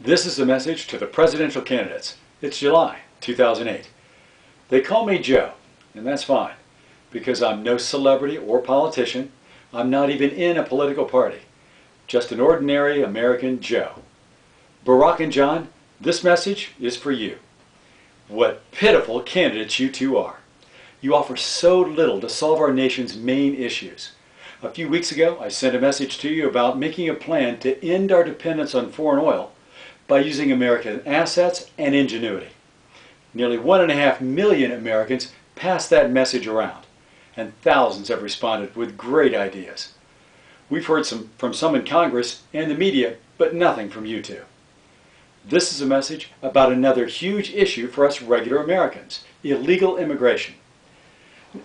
This is a message to the presidential candidates. It's July 2008. They call me Joe, and that's fine, because I'm no celebrity or politician. I'm not even in a political party. Just an ordinary American Joe. Barack and John, this message is for you. What pitiful candidates you two are. You offer so little to solve our nation's main issues. A few weeks ago, I sent a message to you about making a plan to end our dependence on foreign oil by using American assets and ingenuity. Nearly 1.5 million Americans passed that message around, and thousands have responded with great ideas. We've heard from some in Congress and the media, but nothing from you two. This is a message about another huge issue for us regular Americans: illegal immigration.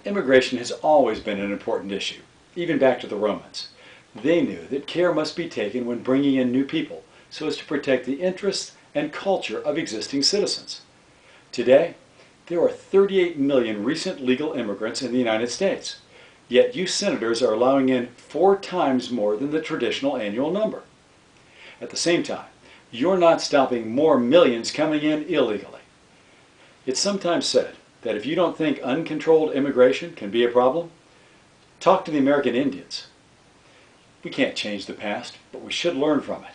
Immigration has always been an important issue, even back to the Romans. They knew that care must be taken when bringing in new people, so as to protect the interests and culture of existing citizens. Today, there are 38 million recent legal immigrants in the United States, yet you senators are allowing in 4 times more than the traditional annual number. At the same time, you're not stopping more millions coming in illegally. It's sometimes said that if you don't think uncontrolled immigration can be a problem, talk to the American Indians. We can't change the past, but we should learn from it.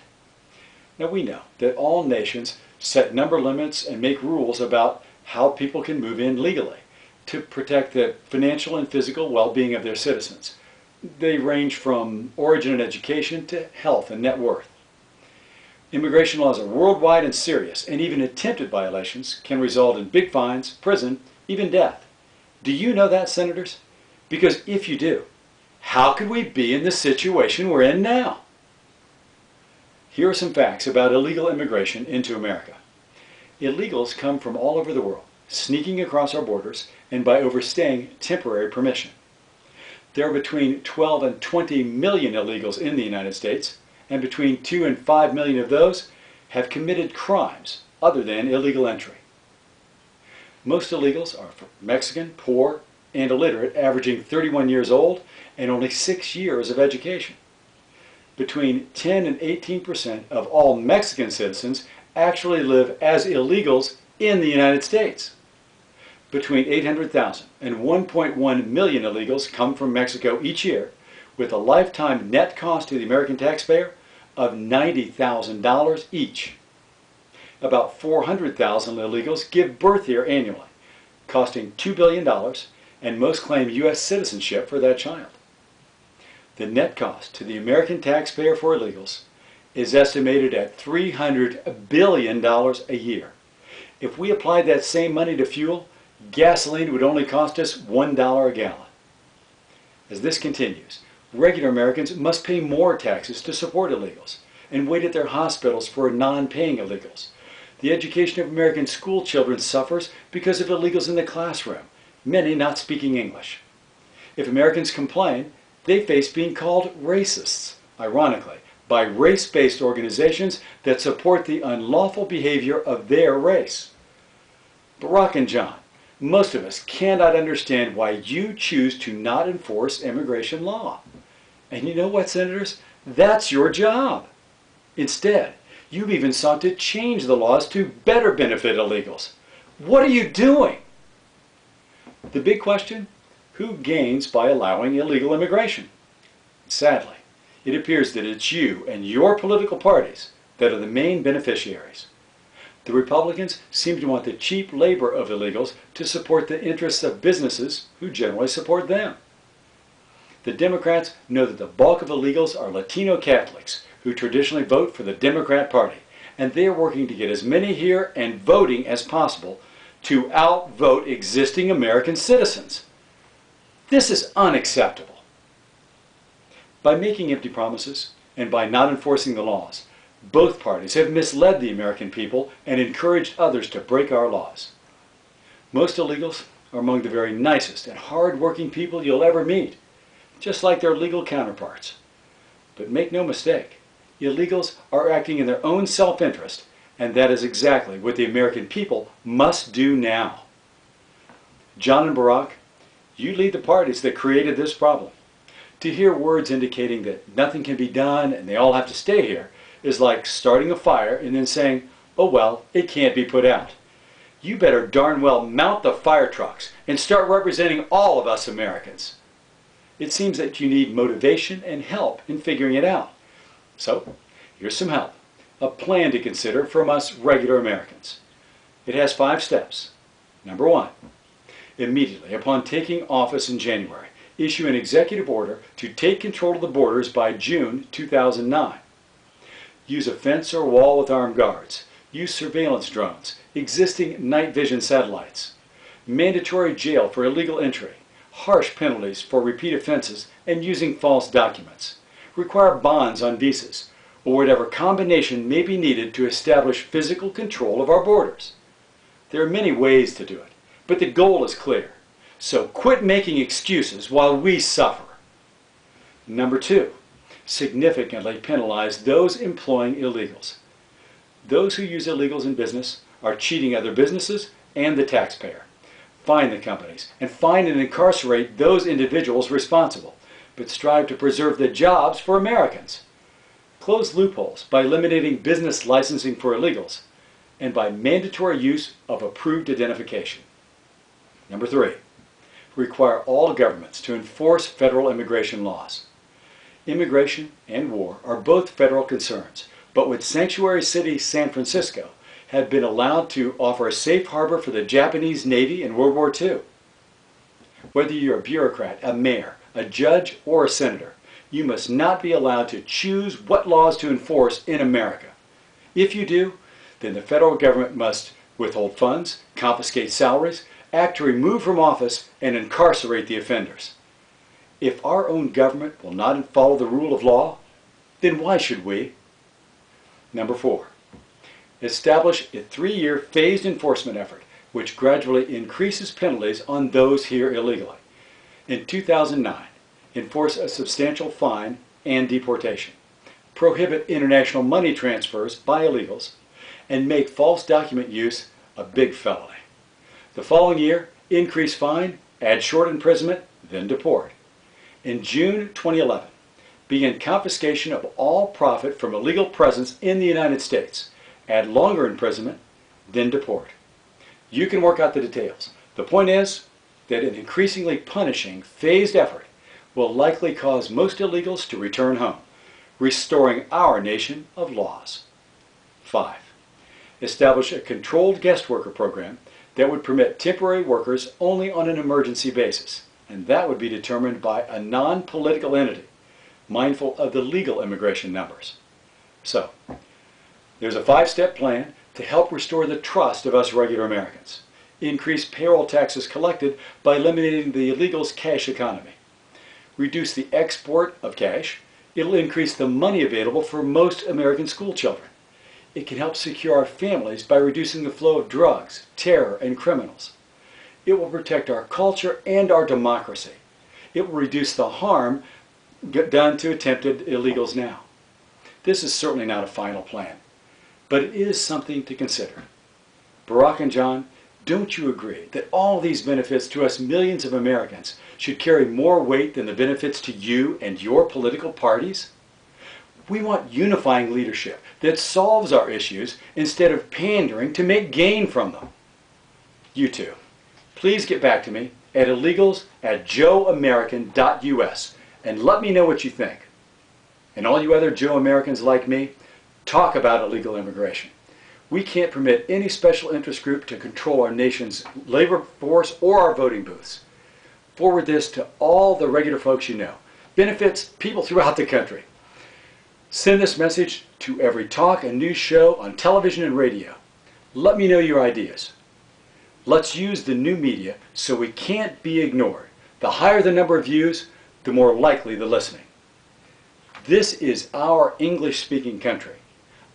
Now, we know that all nations set number limits and make rules about how people can move in legally to protect the financial and physical well-being of their citizens. They range from origin and education to health and net worth. Immigration laws are worldwide and serious, and even attempted violations can result in big fines, prison, even death. Do you know that, senators? Because if you do, how could we be in the situation we're in now? Here are some facts about illegal immigration into America. Illegals come from all over the world, sneaking across our borders and by overstaying temporary permission. There are between 12 and 20 million illegals in the United States, and between 2 and 5 million of those have committed crimes other than illegal entry. Most illegals are Mexican, poor, and illiterate, averaging 31 years old and only 6 years of education. Between 10 and 18% of all Mexican citizens actually live as illegals in the United States. Between 800,000 and 1.1 million illegals come from Mexico each year, with a lifetime net cost to the American taxpayer of $90,000 each. About 400,000 illegals give birth here annually, costing $2 billion, and most claim U.S. citizenship for that child. The net cost to the American taxpayer for illegals is estimated at $300 billion a year. If we applied that same money to fuel, gasoline would only cost us $1 a gallon. As this continues, regular Americans must pay more taxes to support illegals and wait at their hospitals for non-paying illegals. The education of American school children suffers because of illegals in the classroom, many not speaking English. If Americans complain, they face being called racists, ironically, by race-based organizations that support the unlawful behavior of their race. Barack and John, most of us cannot understand why you choose to not enforce immigration law. And you know what, senators? That's your job. Instead, you've even sought to change the laws to better benefit illegals. What are you doing? The big question: who gains by allowing illegal immigration? Sadly, it appears that it's you and your political parties that are the main beneficiaries. The Republicans seem to want the cheap labor of illegals to support the interests of businesses who generally support them. The Democrats know that the bulk of illegals are Latino Catholics who traditionally vote for the Democrat Party, and they are working to get as many here and voting as possible to outvote existing American citizens. This is unacceptable. By making empty promises and by not enforcing the laws, both parties have misled the American people and encouraged others to break our laws. Most illegals are among the very nicest and hard-working people you'll ever meet, just like their legal counterparts. But make no mistake, illegals are acting in their own self-interest, and that is exactly what the American people must do now. John and Barack, you lead the parties that created this problem. To hear words indicating that nothing can be done and they all have to stay here is like starting a fire and then saying, oh well, it can't be put out. You better darn well mount the fire trucks and start representing all of us Americans. It seems that you need motivation and help in figuring it out. So, here's some help. A plan to consider from us regular Americans. It has 5 steps. Number 1, immediately upon taking office in January, issue an executive order to take control of the borders by June 2009. Use a fence or wall with armed guards. Use surveillance drones, existing night vision satellites. Mandatory jail for illegal entry. Harsh penalties for repeat offenses and using false documents. Require bonds on visas, or whatever combination may be needed to establish physical control of our borders. There are many ways to do it, but the goal is clear. So quit making excuses while we suffer. Number 2, significantly penalize those employing illegals. Those who use illegals in business are cheating other businesses and the taxpayer. Fine the companies and fine and incarcerate those individuals responsible, but strive to preserve the jobs for Americans. Close loopholes by eliminating business licensing for illegals and by mandatory use of approved identification. Number 3, require all governments to enforce federal immigration laws. Immigration and war are both federal concerns, but with sanctuary city San Francisco had been allowed to offer a safe harbor for the Japanese Navy in World War II. Whether you're a bureaucrat, a mayor, a judge, or a senator, you must not be allowed to choose what laws to enforce in America. If you do, then the federal government must withhold funds, confiscate salaries, act to remove from office, and incarcerate the offenders. If our own government will not follow the rule of law, then why should we? Number 4, establish a 3-year phased enforcement effort which gradually increases penalties on those here illegally. In 2009, enforce a substantial fine and deportation, prohibit international money transfers by illegals, and make false document use a big felony. The following year, increase fine, add short imprisonment, then deport. In June 2011, begin confiscation of all profit from illegal presence in the United States. Add longer imprisonment, then deport. You can work out the details. The point is that an increasingly punishing, phased effort will likely cause most illegals to return home, restoring our nation of laws. 5, establish a controlled guest worker program that would permit temporary workers only on an emergency basis, and that would be determined by a non-political entity, mindful of the legal immigration numbers. So, there's a 5-step plan to help restore the trust of us regular Americans. Increase payroll taxes collected by eliminating the illegals' cash economy. Reduce the export of cash. It'll increase the money available for most American school children. It can help secure our families by reducing the flow of drugs, terror, and criminals. It will protect our culture and our democracy. It will reduce the harm done to attempted illegals now. This is certainly not a final plan, but it is something to consider. Barack and John, don't you agree that all these benefits to us millions of Americans should carry more weight than the benefits to you and your political parties? We want unifying leadership that solves our issues instead of pandering to make gain from them. You too, please get back to me at illegals@joeamerican.us and let me know what you think. And all you other Joe Americans like me, talk about illegal immigration. We can't permit any special interest group to control our nation's labor force or our voting booths. Forward this to all the regular folks you know. Benefits people throughout the country. Send this message to every talk and news show on television and radio. Let me know your ideas. Let's use the new media so we can't be ignored. The higher the number of views, the more likely the listening. This is our English-speaking country.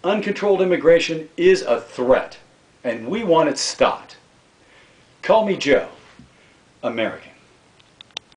Uncontrolled immigration is a threat, and we want it stopped. Call me Joe, American.